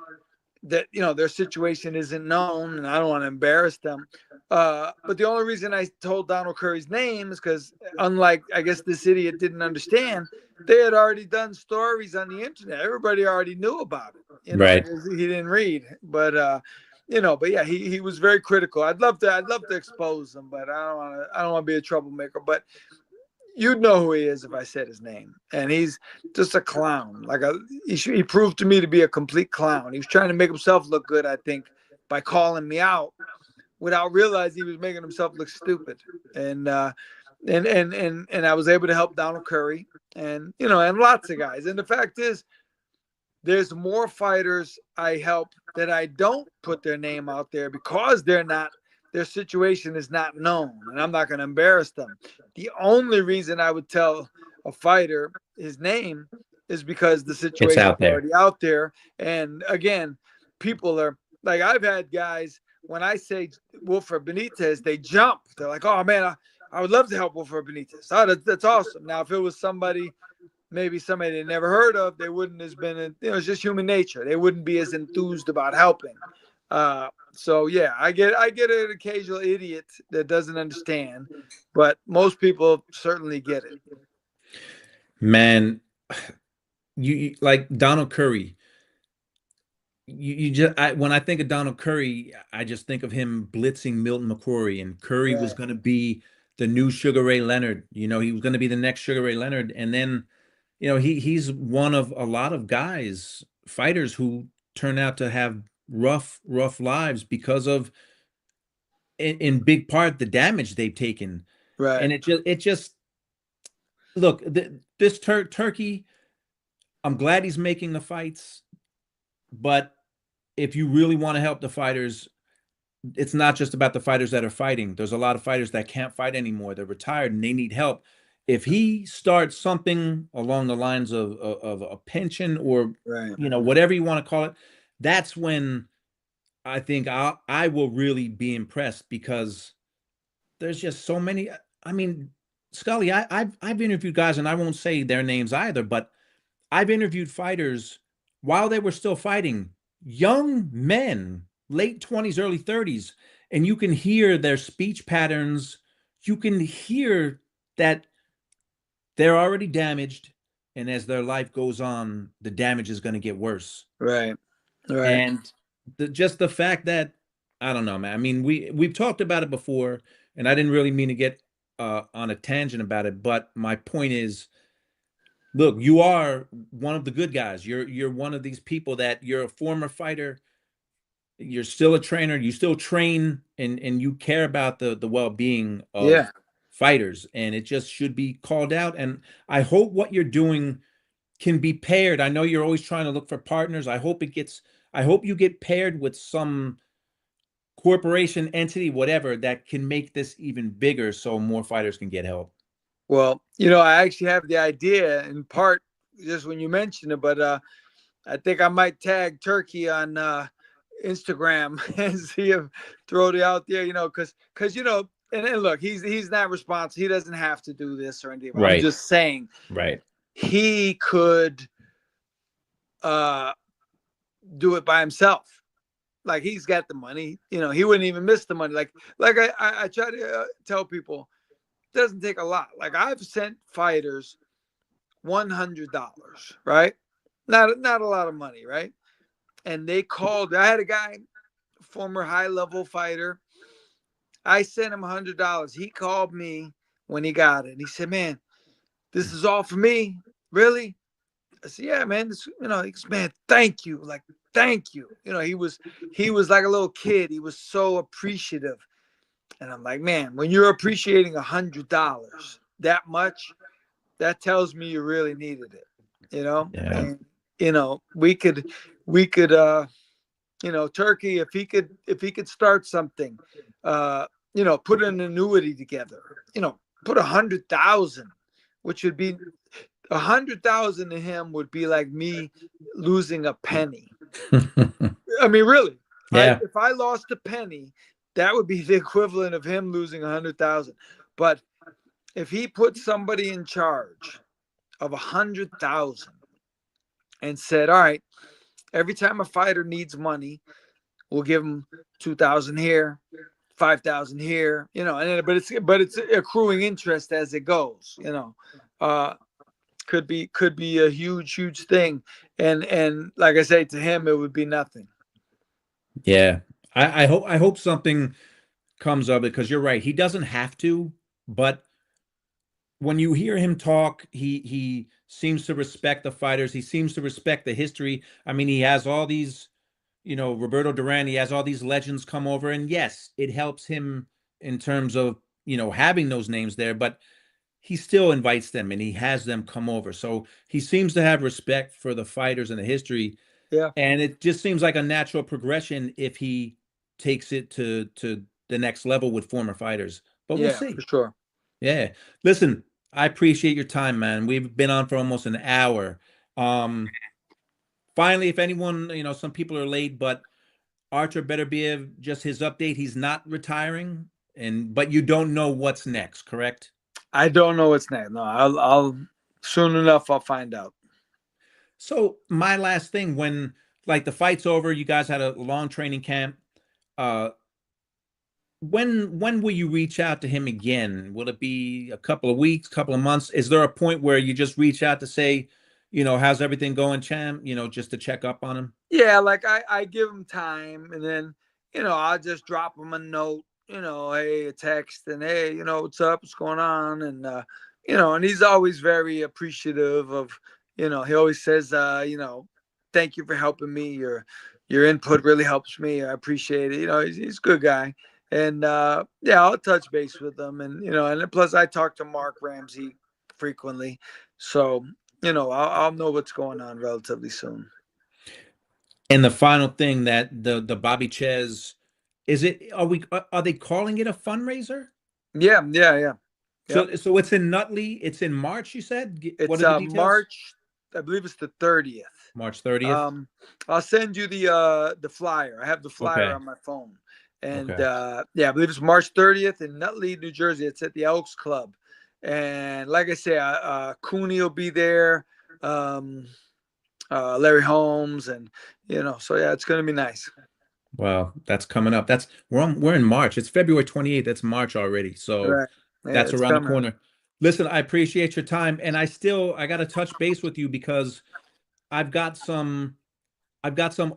that, their situation isn't known and I don't want to embarrass them. But the only reason I told Donald Curry's name is because, unlike, I guess, this idiot didn't understand, they had already done stories on the internet. Everybody already knew about it. He didn't read, but yeah, he was very critical. I'd love to expose him, but I don't want to be a troublemaker. But you'd know who he is if I said his name. And he's just a clown. He proved to me to be a complete clown. He was trying to make himself look good, I think, by calling me out without realizing he was making himself look stupid. And and I was able to help Donald Curry and and lots of guys. And the fact is, there's more fighters I help that I don't put their name out there because their situation is not known, and I'm not going to embarrass them. The only reason I would tell a fighter his name is because the It's situation out is there. already out there. And again, people are like, I've had guys, when I say Wilfred Benitez, they jump. They're like, oh man, I would love to help Wilfred Benitez. Oh, that's awesome. Now, if it was maybe somebody they never heard of, they wouldn't have been, it's just human nature. They wouldn't be as enthused about helping. So yeah, I get an occasional idiot that doesn't understand, but most people certainly get it. Man, you like Donald Curry. You just when I think of Donald Curry, I just think of him blitzing Milton McCrory, and Curry was Right. going to be the new Sugar Ray Leonard. He was going to be the next Sugar Ray Leonard, and then he's one of a lot of guys, fighters who turn out to have rough lives because of, in big part, the damage they've taken. Right. And it just look, this Turkey, I'm glad he's making the fights, but if you really want to help the fighters, it's not just about the fighters that are fighting. There's a lot of fighters that can't fight anymore. They're retired and they need help. If he starts something along the lines of a pension or Right. whatever you want to call it, that's when I think I will really be impressed, because there's just so many. I mean, Scully, I've interviewed guys, and I won't say their names either, but I've interviewed fighters while they were still fighting, young men, late 20s, early 30s, and you can hear their speech patterns. You can hear that they're already damaged, and as their life goes on, the damage is going to get worse. Right. Right. And just the fact that, I don't know, man. I mean, we've talked about it before, and I didn't really mean to get on a tangent about it, but my point is, look, you are one of the good guys. You're one of these people that you're a former fighter. You're still a trainer. You still train, and you care about the well-being of Yeah. fighters, and it just should be called out. And I hope what you're doing can be paired. I know you're always trying to look for partners. I hope you get paired with some corporation, entity, whatever, that can make this even bigger so more fighters can get help. Well, I actually have the idea in part just when you mentioned it, but I think I might tag Turkey on Instagram and see him throw it out there, because and look, he's not responsible. He doesn't have to do this or anything. Right. I'm just saying, Right. he could do it by himself. Like, he's got the money, he wouldn't even miss the money. Like I try to tell people, it doesn't take a lot. Like, I've sent fighters $100, right? Not a lot of money, right? And they called. I had a guy, former high-level fighter. I sent him $100. He called me when he got it. He said, "Man, this is all for me, really?" I said, "Yeah, man. This, he goes, man, thank you. Like, thank you." He was like a little kid. He was so appreciative. And I'm like, man, when you're appreciating $100 that much, that tells me you really needed it. Yeah. And we could Turkey, if he could start something, put an annuity together, put 100,000, which would be 100,000 to him would be like me losing a penny. I mean, really. Yeah. If I lost a penny, that would be the equivalent of him losing 100,000. But if he put somebody in charge of 100,000 and said, "All right, every time a fighter needs money, we'll give him 2,000 here, 5,000 here," and then, but it's accruing interest as it goes, could be a huge thing. And like I say, to him, it would be nothing. Yeah. I hope something comes of it, because you're right. He doesn't have to, but when you hear him talk, he seems to respect the fighters. He seems to respect the history. I mean, he has all these, Roberto Duran, he has all these legends come over, and yes, it helps him in terms of having those names there, but he still invites them and he has them come over. So he seems to have respect for the fighters and the history. Yeah. And it just seems like a natural progression if he takes it to the next level with former fighters. But we'll Yeah, see. for sure. Yeah. Listen, I appreciate your time, man. We've been on for almost an hour. Finally, if anyone, some people are late, but Artur Beterbiev, just his update, he's not retiring, but you don't know what's next, correct? I don't know what's next. No, I'll soon enough I'll find out. So my last thing, when like the fight's over, you guys had a long training camp. When will you reach out to him again? Will it be a couple of weeks, couple of months? Is there a point where you just reach out to say, how's everything going, champ? Just to check up on him? Yeah, like I give him time, and then I'll just drop him a note, hey, a text, and hey, what's up, what's going on, and and he's always very appreciative of, he always says, thank you for helping me. Your input really helps me. I appreciate it. He's a good guy. And yeah, I'll touch base with them, and and plus I talk to Mark Ramsey frequently, so I'll know what's going on relatively soon. And the final thing, that the Bobby Ches, are they calling it a fundraiser? Yeah. Yep. So it's in Nutley. It's in March, you said? What It's are the details? March, I believe it's the 30th. March 30th. I'll send you the flyer. I have the flyer Okay. on my phone. And Okay. yeah, I believe it's March 30th in Nutley, New Jersey. It's at the Elks Club. And like I say, Cooney will be there, Larry Holmes, and so yeah, it's gonna be nice. Well, that's coming up. We're in March. It's February 28th. That's March already. So Right. Yeah, that's it's around the coming. corner. Listen, I appreciate your time, and I got to touch base with you because I've got some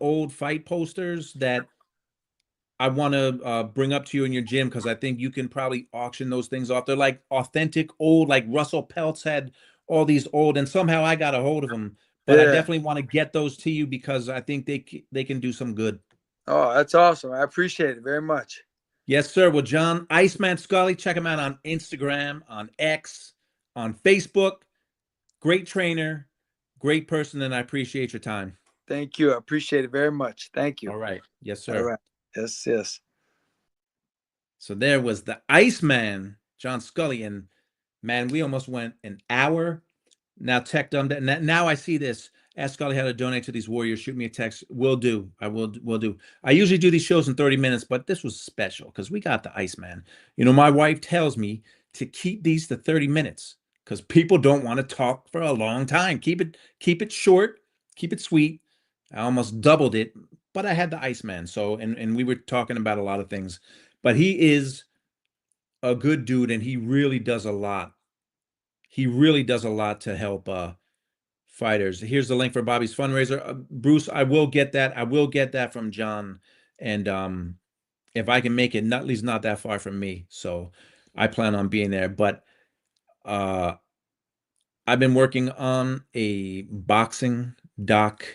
old fight posters that I want to bring up to you in your gym, because I think you can probably auction those things off. They're like authentic old, like Russell Peltz had all these old, and somehow I got a hold of them. But I Yeah. definitely want to get those to you because I think they can do some good. Oh, that's awesome. I appreciate it very much. Yes, sir. Well, John Iceman Scully, check him out on Instagram, on X, on Facebook. Great trainer, great person, and I appreciate your time. Thank you. I appreciate it very much. Thank you. All right. Yes, All sir. right. Yes. So there was the Iceman, John Scully, and man, we almost went an hour. Now tech done that. Now I see this. Ask Scully how to donate to these warriors. Shoot me a text. Will do. Will do. I usually do these shows in 30 minutes, but this was special because we got the Iceman. My wife tells me to keep these to 30 minutes because people don't want to talk for a long time. Keep it short, keep it sweet. I almost doubled it, but I had the Iceman. So and we were talking about a lot of things. But he is a good dude, and he really does a lot. He really does a lot to help fighters. Here's the link for Bobby's fundraiser. Bruce, I will get that. I will get that from John. And if I can make it, Nutley's not that far from me. So I plan on being there. But I've been working on a boxing doc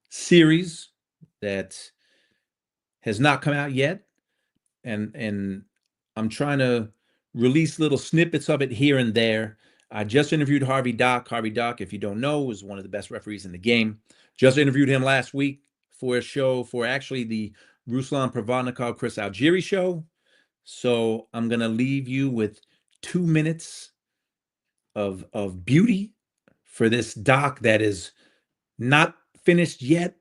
series that has not come out yet. And I'm trying to release little snippets of it here and there. I just interviewed Harvey Dock. Harvey Dock, if you don't know, is one of the best referees in the game. Just interviewed him last week for a show for actually the Ruslan Provodnikov Chris Algieri show. So I'm gonna leave you with 2 minutes of beauty for this doc that is not finished yet,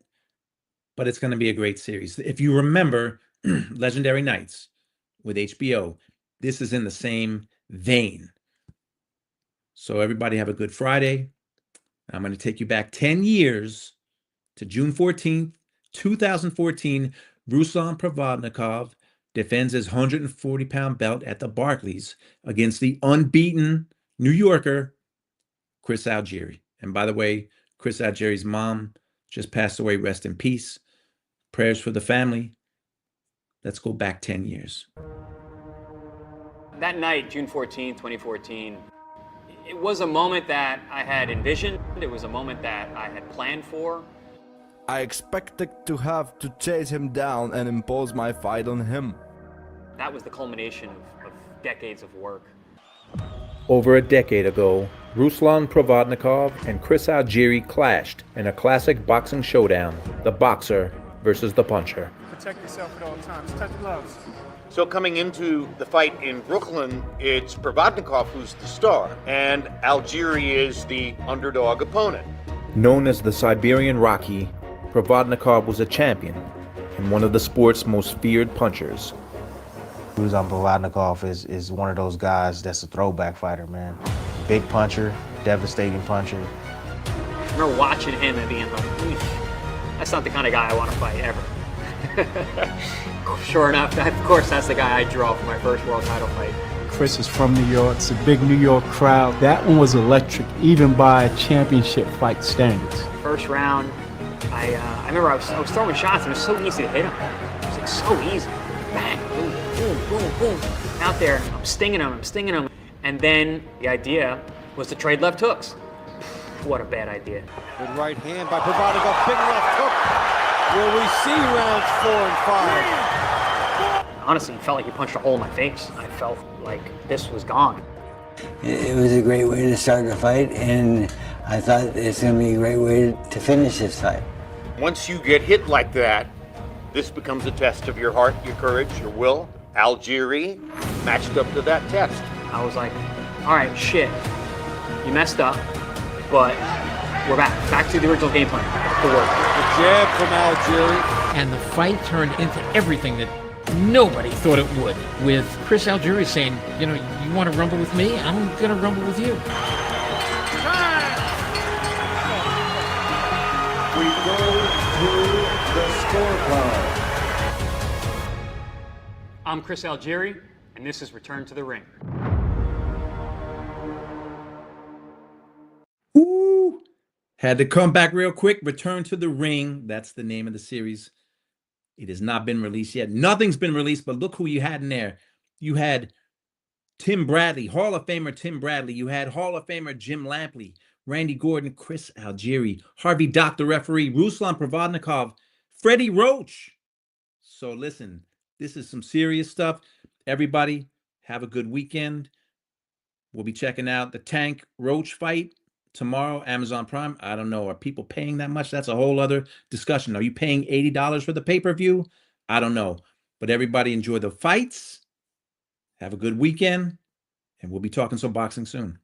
but it's gonna be a great series. If you remember Legendary Nights with HBO, this is in the same vein. So everybody have a good Friday. I'm going to take you back 10 years to June 14th, 2014. Ruslan Provodnikov defends his 140-pound belt at the Barclays against the unbeaten New Yorker, Chris Algieri. And by the way, Chris Algieri's mom just passed away. Rest in peace. Prayers for the family. Let's go back 10 years. That night, June 14th, 2014, it was a moment that I had envisioned. It was a moment that I had planned for. I expected to have to chase him down and impose my fight on him. That was the culmination of decades of work. Over a decade ago, Ruslan Provodnikov and Chris Algieri clashed in a classic boxing showdown, the boxer versus the puncher. Protect yourself at all times. Touch gloves. So coming into the fight in Brooklyn, it's Provodnikov who's the star, and Algieri is the underdog opponent. Known as the Siberian Rocky, Provodnikov was a champion and one of the sport's most feared punchers. Ruslan Provodnikov is one of those guys that's a throwback fighter, man. Big puncher, devastating puncher. I remember watching him and being like, that's not the kind of guy I want to fight ever. Sure enough, of course, that's the guy I draw for my first world title fight. Chris is from New York. It's a big New York crowd. That one was electric, even by championship fight standards. First round, I remember I was throwing shots and it was so easy to hit him. It was like so easy. Bang, boom, boom, boom, boom. Out there, I'm stinging him. And then the idea was to trade left hooks. What a bad idea. Good right hand by Provodnikov, big left hook. Will we see rounds 4 and 5? Honestly, it felt like he punched a hole in my face. I felt like this was gone. It was a great way to start the fight, and I thought it's going to be a great way to finish this fight. Once you get hit like that, this becomes a test of your heart, your courage, your will. Algieri matched up to that test. I was like, all right, shit, you messed up, but we're back to the original game plan. Back to work. The jab from Algieri. And the fight turned into everything that nobody thought it would, with Chris Algieri saying, you know, you want to rumble with me? I'm going to rumble with you. We go to the scorecard. I'm Chris Algieri, and this is Return to the Ring. Ooh, had to come back real quick. Return to the Ring. That's the name of the series. It has not been released yet. Nothing's been released, but look who you had in there. You had Tim Bradley, Hall of Famer Tim Bradley. You had Hall of Famer Jim Lampley, Randy Gordon, Chris Algieri, Harvey Dock, the referee, Ruslan Provodnikov, Freddie Roach. So listen, this is some serious stuff. Everybody, have a good weekend. We'll be checking out the Tank Roach fight tomorrow, Amazon Prime. I don't know. Are people paying that much? That's a whole other discussion. Are you paying $80 for the pay-per-view? I don't know. But everybody enjoy the fights. Have a good weekend. And we'll be talking some boxing soon.